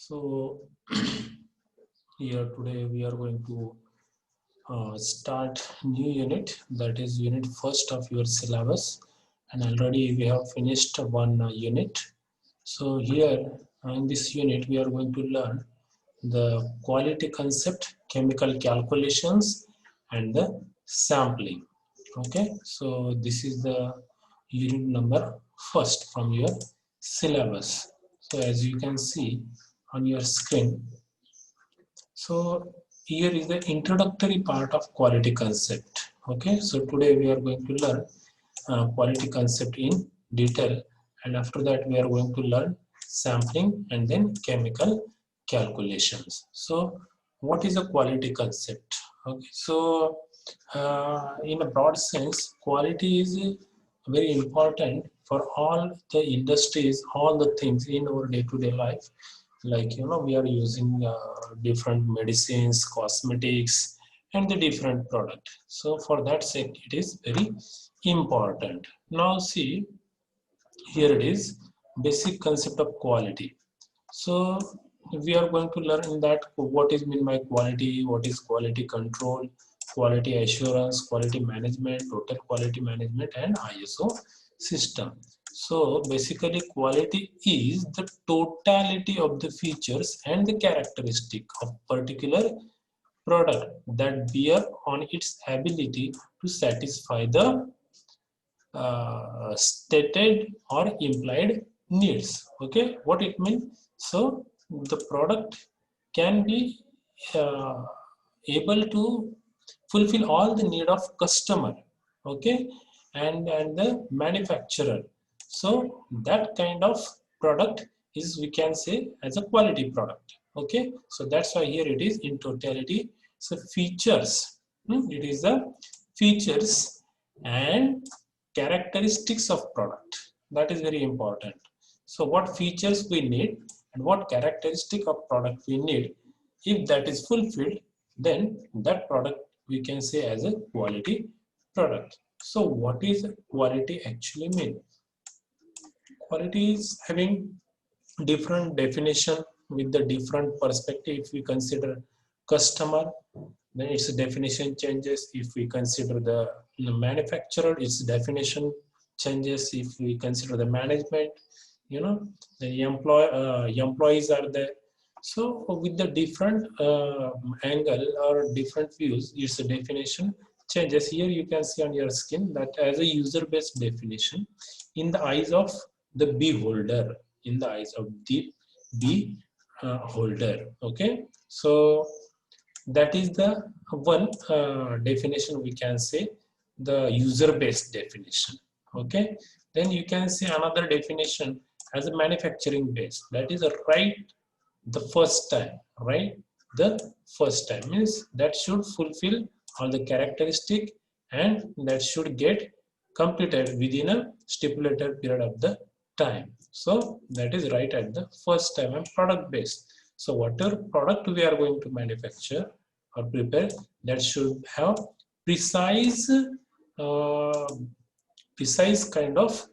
So here today we are going to start new unit, that is unit first of your syllabus, and already we have finished one unit. So here in this unit we are going to learn the quality concept, chemical calculations, and the sampling. Okay, so this is the unit number first from your syllabus. So as you can see on your screen, so here is the introductory part of quality concept. Okay, so today we are going to learn quality concept in detail, and after that we are going to learn sampling and then chemical calculations. So what is a quality concept? Okay, so in a broad sense, quality is very important for all the industries, all the things in our day-to-day life. Like we are using different medicines, cosmetics, and the different product. So for that sake, it is very important. Now see, here it is, basic concept of quality. So we are going to learn in that what is mean by quality, what is quality control, quality assurance, quality management, total quality management, and ISO system. So basically quality is the totality of the features and the characteristic of particular product that bear on its ability to satisfy the stated or implied needs. Okay, what it means? So the product can be uh, able to fulfill all the need of customer. Okay, and the manufacturer. So that kind of product is, we can say, as a quality product. Okay, so that's why here it is in totality. So features, it is the features and characteristics of product, that is very important. So what features we need and what characteristic of product we need, if that is fulfilled, then that product we can say as a quality product. So what is quality actually mean? Quality is having different definition with the different perspective. If we consider customer, then its definition changes. If we consider the manufacturer, its definition changes. If we consider the management, the employees are there. So with the different angle or different views, its definition changes. Here you can see on your screen that as a user based definition, in the eyes of the beholder, in the eyes of the beholder. Okay, so that is the one definition, we can say, the user based definition. Okay, then you can see another definition as a manufacturing base, that is a right the first time, right? The first time means that should fulfill all the characteristic, and that should get completed within a stipulated period of the time. So that is right at the first time. And product based, so whatever product we are going to manufacture or prepare, that should have precise uh, precise kind of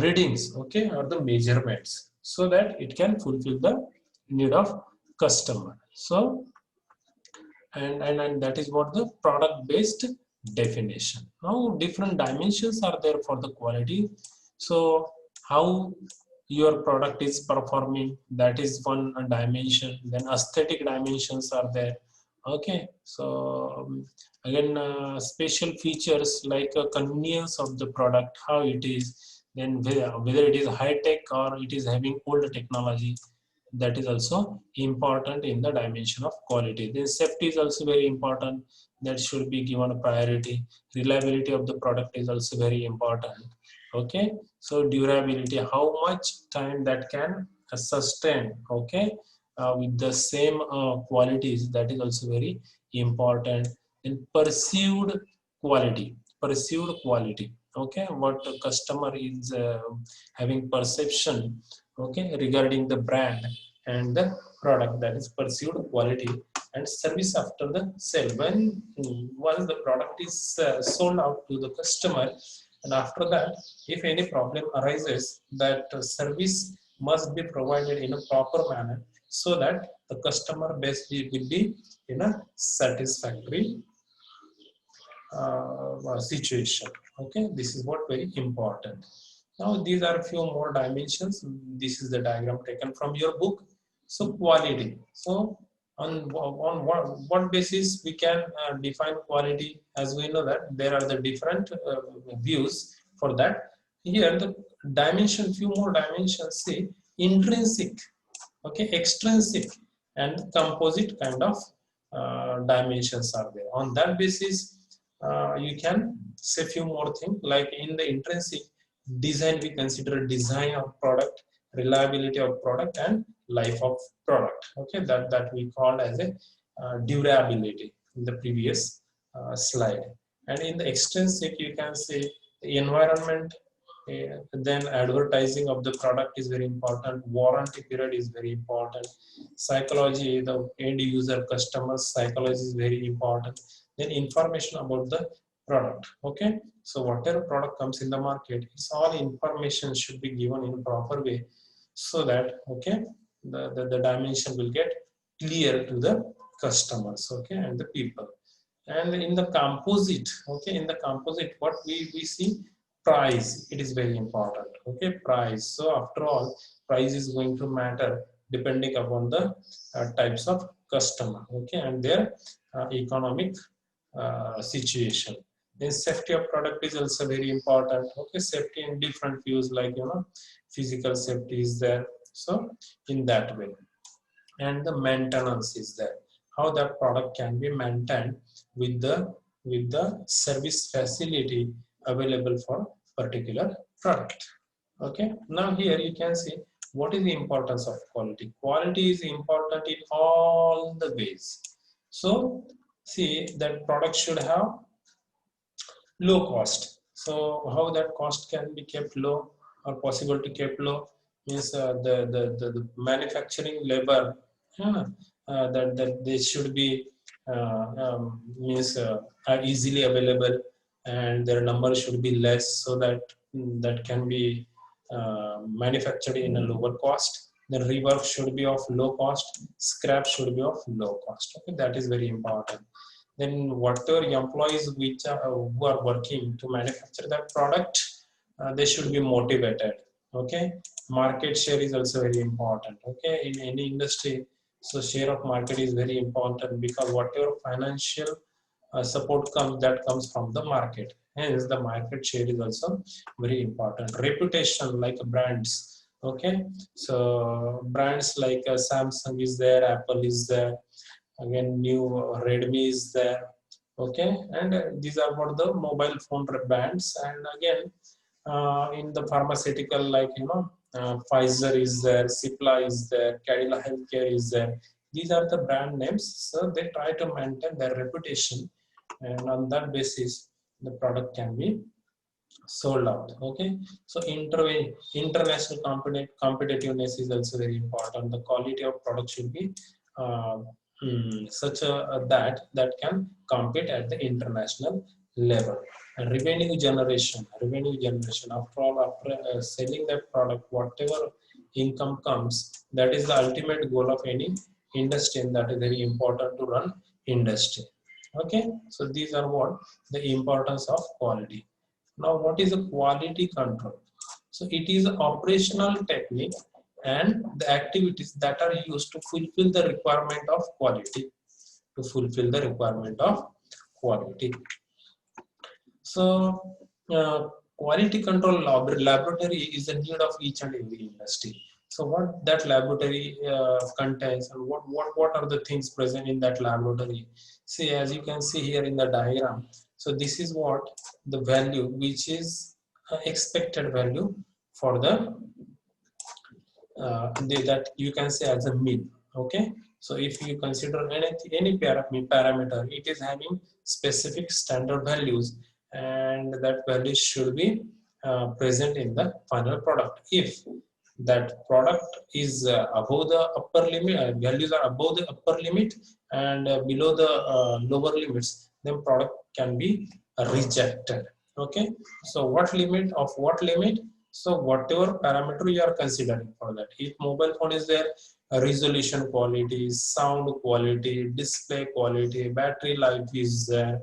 readings, okay, or the measurements, so that it can fulfill the need of customer. So and that is what the product based definition. Now different dimensions are there for the quality. So how your product is performing, that is one dimension. Then aesthetic dimensions are there. Okay, so again special features like convenience of the product, how it is, then whether it is high tech or it is having old technology, that is also important in the dimension of quality. Then safety is also very important, that should be given a priority. Reliability of the product is also very important. Okay, so durability, how much time that can sustain, okay, with the same qualities, that is also very important. Then perceived quality, okay, what the customer is having perception, okay, regarding the brand and the product, that is perceived quality. And service after the sale, when once the product is sold out to the customer, and after that if any problem arises, that service must be provided in a proper manner so that the customer base will be in a satisfactory situation. Okay, this is what very important. Now these are a few more dimensions. This is the diagram taken from your book. So quality. So on what basis we can define quality? As we know that there are the different views for that. Here the dimension, few more dimensions, say intrinsic, okay, extrinsic and composite kind of dimensions are there. On that basis you can say few more things, like in the intrinsic design we consider design of product, reliability of product and life of product. Okay, that we called as a durability in the previous slide. And in the extrinsic you can say the environment, then advertising of the product is very important, warranty period is very important, psychology, the end user customer psychology is very important, then information about the product. Okay, so whatever product comes in the market, it's all information should be given in a proper way so that, okay, the dimension will get clear to the customers, okay, and the people. And in the composite, okay, in the composite what we see, price, it is very important. Okay, price. So after all, price is going to matter depending upon the types of customer, okay, and their economic situation. Then safety of product is also very important. Okay, safety in different views, like physical safety is there, so in that way. And the maintenance is there, how that product can be maintained with the service facility available for particular product. Okay, now here you can see what is the importance of quality. Quality is important in all the ways. So see that product should have low cost. So how that cost can be kept low or possible to keep low means the manufacturing labor, that they should be means are easily available, and their number should be less, so that that can be manufactured in a lower cost. The rework should be of low cost, scrap should be of low cost. Okay, that is very important. Then whatever employees which are, who are working to manufacture that product, they should be motivated. Okay, market share is also very important. Okay, in any industry, so share of market is very important, because whatever financial support comes, that comes from the market. Hence the market share is also very important. Reputation, like brands. Okay, so brands like Samsung is there, Apple is there, again new Redmi is there. Okay, and these are for the mobile phone brands. And again in the pharmaceutical, like Pfizer is there, Cipla is there, Cadila Healthcare is there. These are the brand names, so they try to maintain their reputation, and on that basis the product can be sold out. Okay, so international competitiveness is also very important. The quality of product should be uh, such a that can compete at the international level. And revenue generation, after all, after selling that product, whatever income comes, that is the ultimate goal of any industry, and that is very important to run industry. Okay, so these are what the importance of quality. Now, what is a quality control? So it is an operational technique and the activities that are used to fulfill the requirement of quality. To fulfill the requirement of quality. So, quality control laboratory is a need of each and every industry. So, what that laboratory contains, and what are the things present in that laboratory? See, as you can see here in the diagram. So, this is what the value, which is expected value for the that you can say as a mean. Okay, so if you consider any parameter, it is having specific standard values, and that value should be present in the final product. If that product is above the upper limit, values are above the upper limit and below the lower limits, then product can be rejected. Okay, so what limit of what limit? So whatever parameter you are considering for that, if mobile phone is there, resolution quality, sound quality, display quality, battery life is there,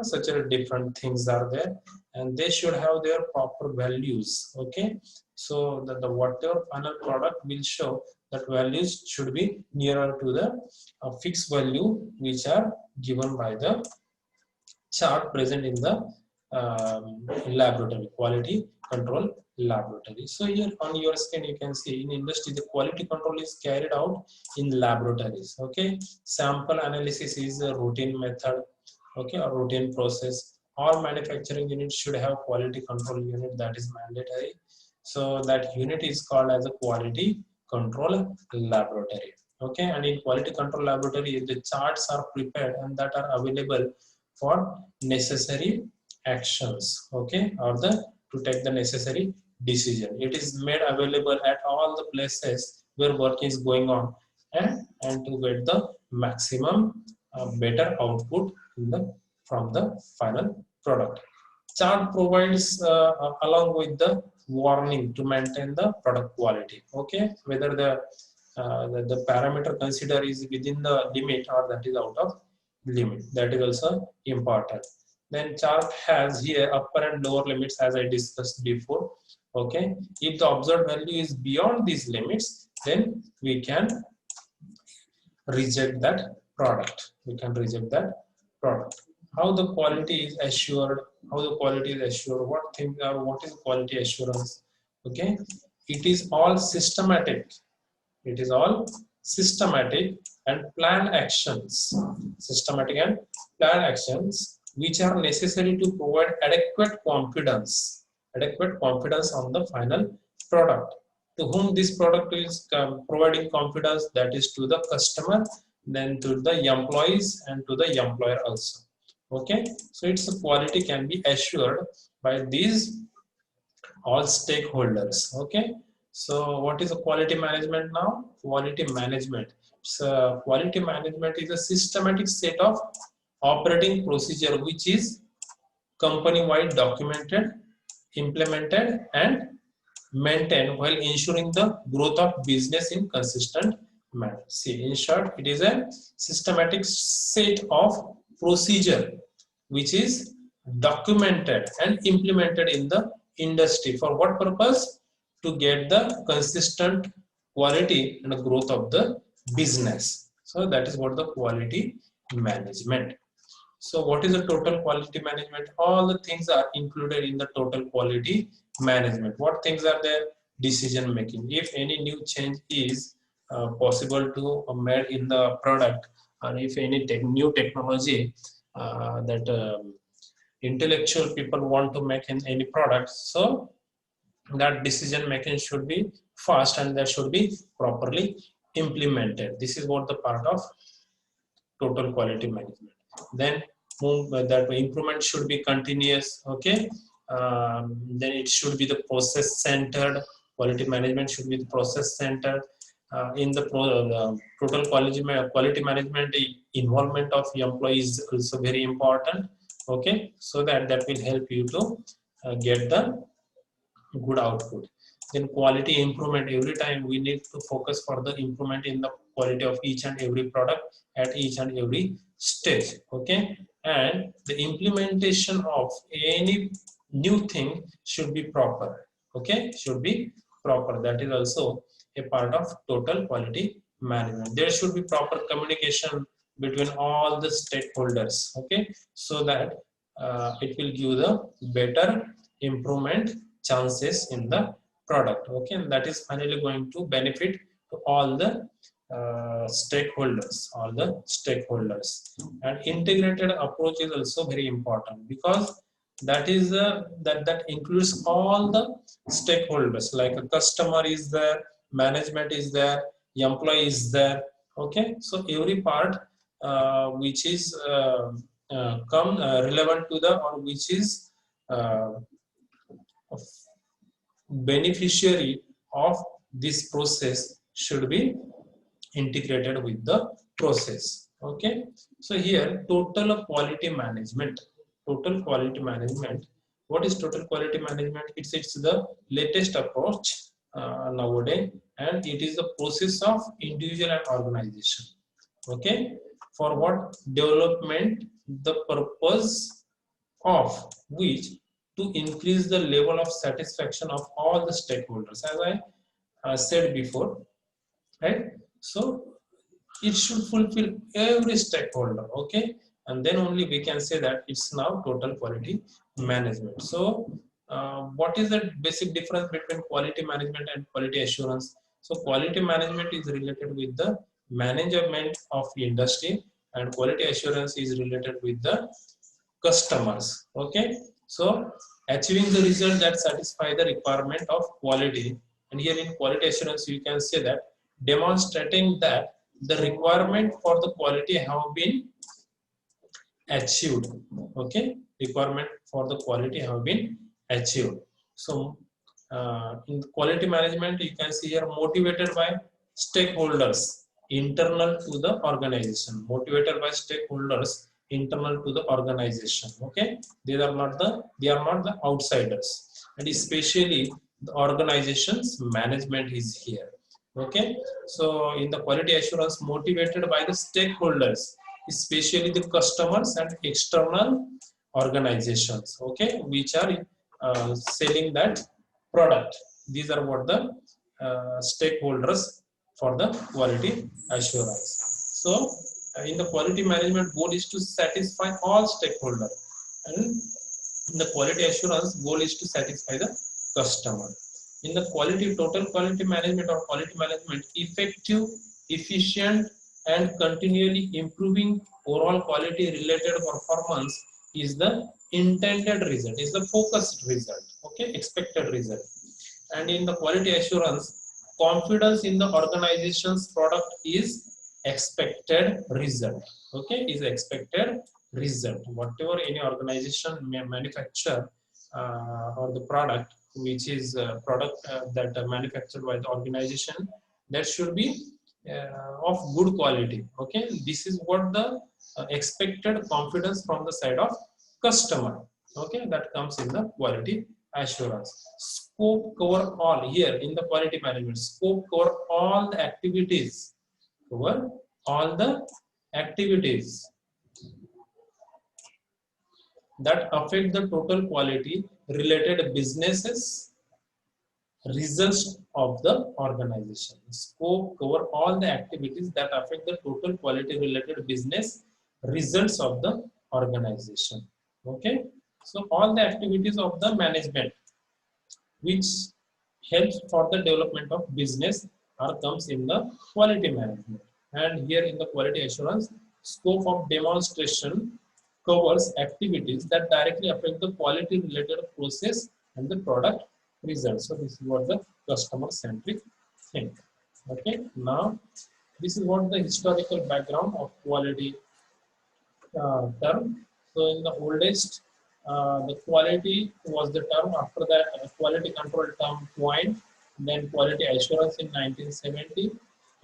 such a different things are there, and they should have their proper values. Okay, so the whatever final product will show, that values should be nearer to the fixed value which are given by the chart present in the laboratory, quality control laboratory. So here on your screen you can see, in industry the quality control is carried out in laboratories. Okay, sample analysis is a routine method, okay, or routine process. All manufacturing units should have quality control unit, that is mandatory. So that unit is called as a quality control laboratory. Okay, and in quality control laboratory the charts are prepared and that are available for necessary actions, okay, or the to take the necessary decision. It is made available at all the places where work is going on, and to get the maximum better output in the from the final product. Chart provides along with the warning to maintain the product quality. Okay, whether the parameter considered is within the limit or that is out of limit, that is also important. Then chart has here upper and lower limits as I discussed before. Okay, if the observed value is beyond these limits, then we can reject that product. We can reject that product. How the quality is assured? How the quality is assured? What things are? What is quality assurance? Okay, it is all systematic. It is all systematic and planned actions. Systematic and planned actions which are necessary to provide adequate confidence. Adequate confidence on the final product. To whom this product is providing confidence, that is to the customer, then to the employees and to the employer also. Okay, so its quality can be assured by these all stakeholders. Okay, so what is a quality management now? Quality management. So quality management is a systematic set of operating procedure which is company-wide documented, implemented, and maintained while ensuring the growth of business in consistent manner. See, in short, it is a systematic set of procedure which is documented and implemented in the industry. For what purpose? To get the consistent quality and growth of the business. So that is what the quality management. So what is the total quality management? All the things are included in the total quality management. What things are there? Decision making. If any new change is possible to made in the product, and if any new technology that intellectual people want to make in any product, so that decision making should be fast and that should be properly implemented. This is what the part of total quality management. Then that improvement should be continuous. Okay, then it should be the process centered. Quality management should be the process centered. In the total quality management, the involvement of employees is also very important. Okay, so that will help you to get the good output. Then quality improvement, every time we need to focus for the improvement in the quality of each and every product at each and every stage. Okay, and the implementation of any new thing should be proper. Okay, should be proper. That is also a part of total quality management. There should be proper communication between all the stakeholders. Okay, so that it will give the better improvement chances in the product. Okay, and that is finally going to benefit to all the stakeholders. And integrated approach is also very important, because that is that includes all the stakeholders, like a customer is there, management is there, employee is there. Okay, so every part which is relevant to the, or which is uh, beneficiary of this process should be integrated with the process. Okay, so here total quality management What is total quality management? It's the latest approach nowadays, and it is the process of individual and organization. Okay, for what development, the purpose of which to increase the level of satisfaction of all the stakeholders, as I said before, right? So it should fulfill every stakeholder, okay, and then only we can say that it's now total quality management. So what is the basic difference between quality management and quality assurance? So quality management is related with the management of industry, and quality assurance is related with the customers. Okay, so achieving the result that satisfy the requirement of quality, and here in quality assurance you can say that demonstrating that the requirement for the quality have been achieved. Okay, requirement for the quality have been achieved. So in quality management you can see here motivated by stakeholders internal to the organization, motivated by stakeholders internal to the organization. Okay, they are not the outsiders, and especially the organization's management is here. Okay, so in the quality assurance motivated by the stakeholders, especially the customers and external organizations, okay, which are selling that product. These are what the stakeholders for the quality assurance. So in the quality management goal is to satisfy all stakeholders, and in the quality assurance goal is to satisfy the customer. In the quality total quality management or quality management, effective, efficient and continually improving overall quality related performance is the intended result, is the focused result, okay, expected result. And in the quality assurance, confidence in the organization's product is expected result, okay, is expected result. Whatever any organization may manufacture or the product which is product that are manufactured by the organization, that should be of good quality. Okay, this is what the expected confidence from the side of customer. Okay, that comes in the quality assurance. Scope cover all, here in the quality management scope cover all the activities, cover all the activities that affect the total quality related businesses results of the organization. Scope cover all the activities that affect the total quality related business results of the organization. Okay, so all the activities of the management which helps for the development of business or comes in the quality management. And here in the quality assurance, scope of demonstration covers activities that directly affect the quality related process and the product results. So this is what the customer centric thing. Okay, now this is what the historical background of quality term. So in the oldest, the quality was the term. After that, quality control term coined. Then quality assurance in 1970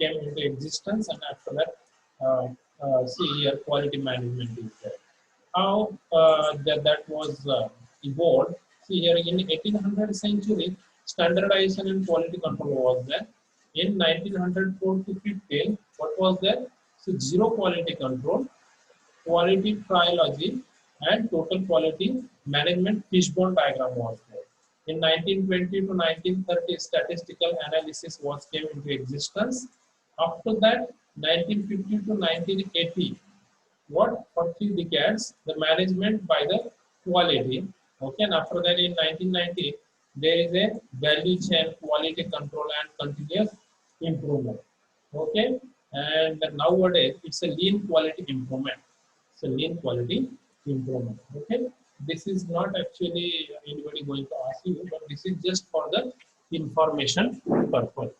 came into existence, and after that, see here, quality management is there. How that was evolved? See here, in 1800 century, standardization and quality control was there. In 1904 to 15, what was there? So zero quality control, quality trilogy, and total quality management fishbone diagram was there. In 1920 to 1930, statistical analysis was came into existence. After that, 1950 to 1980, what, for 3 decades, the management by the quality. Okay, and after that, in 1990, there is a value chain quality control and continuous improvement. Okay, and nowadays it's a lean quality improvement. It's a lean quality improvement. Okay, this is not actually anybody going to ask you, but this is just for the information purpose.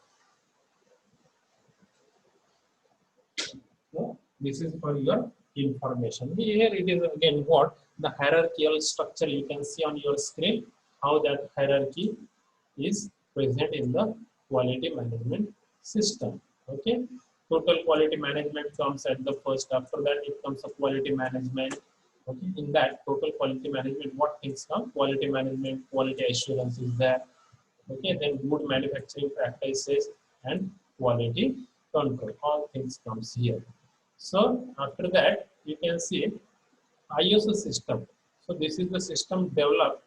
So this is for your information. Here it is again what the hierarchical structure you can see on your screen, how that hierarchy is present in the quality management system. Okay, total quality management comes at the first. After that, it comes a quality management. Okay, in that total quality management, what things come? Quality management, quality assurance is there. Okay, then good manufacturing practices and quality control. All things comes here. So after that, you can see ISO system. So this is the system developed,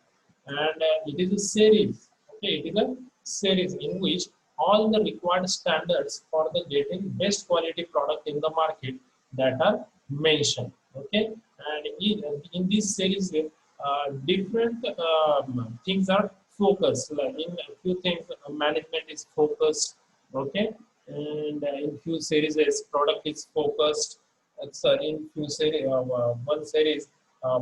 and it is a series. Okay, it is a series in which all the required standards for the getting best quality product in the market that are mentioned. Okay, and in this series, different things are focused. Like in a few things, management is focused. Okay, and in few series, product is focused. In few series, one series,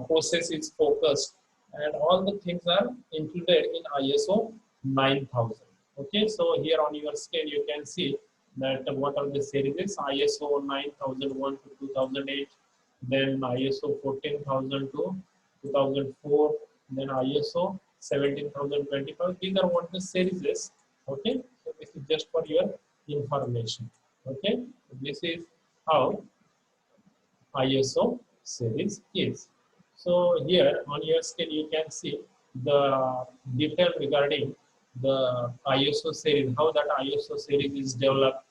process is focused, and all the things are included in ISO 9000. Okay, so here on your screen you can see that what are the series: ISO 9001 to 2008, then ISO 14000 to 2004, then ISO 17025. These are what the series is. Okay, so this is just for your information. Okay, this is how ISO series is. So here on your screen you can see the detail regarding the ISO series, how that ISO series is developed,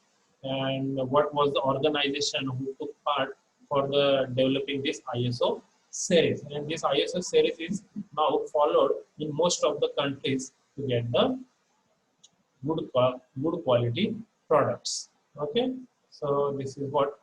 and what was the organization who took part for the developing this ISO series. And this ISO series is now followed in most of the countries to get the good quality products. Okay, so this is what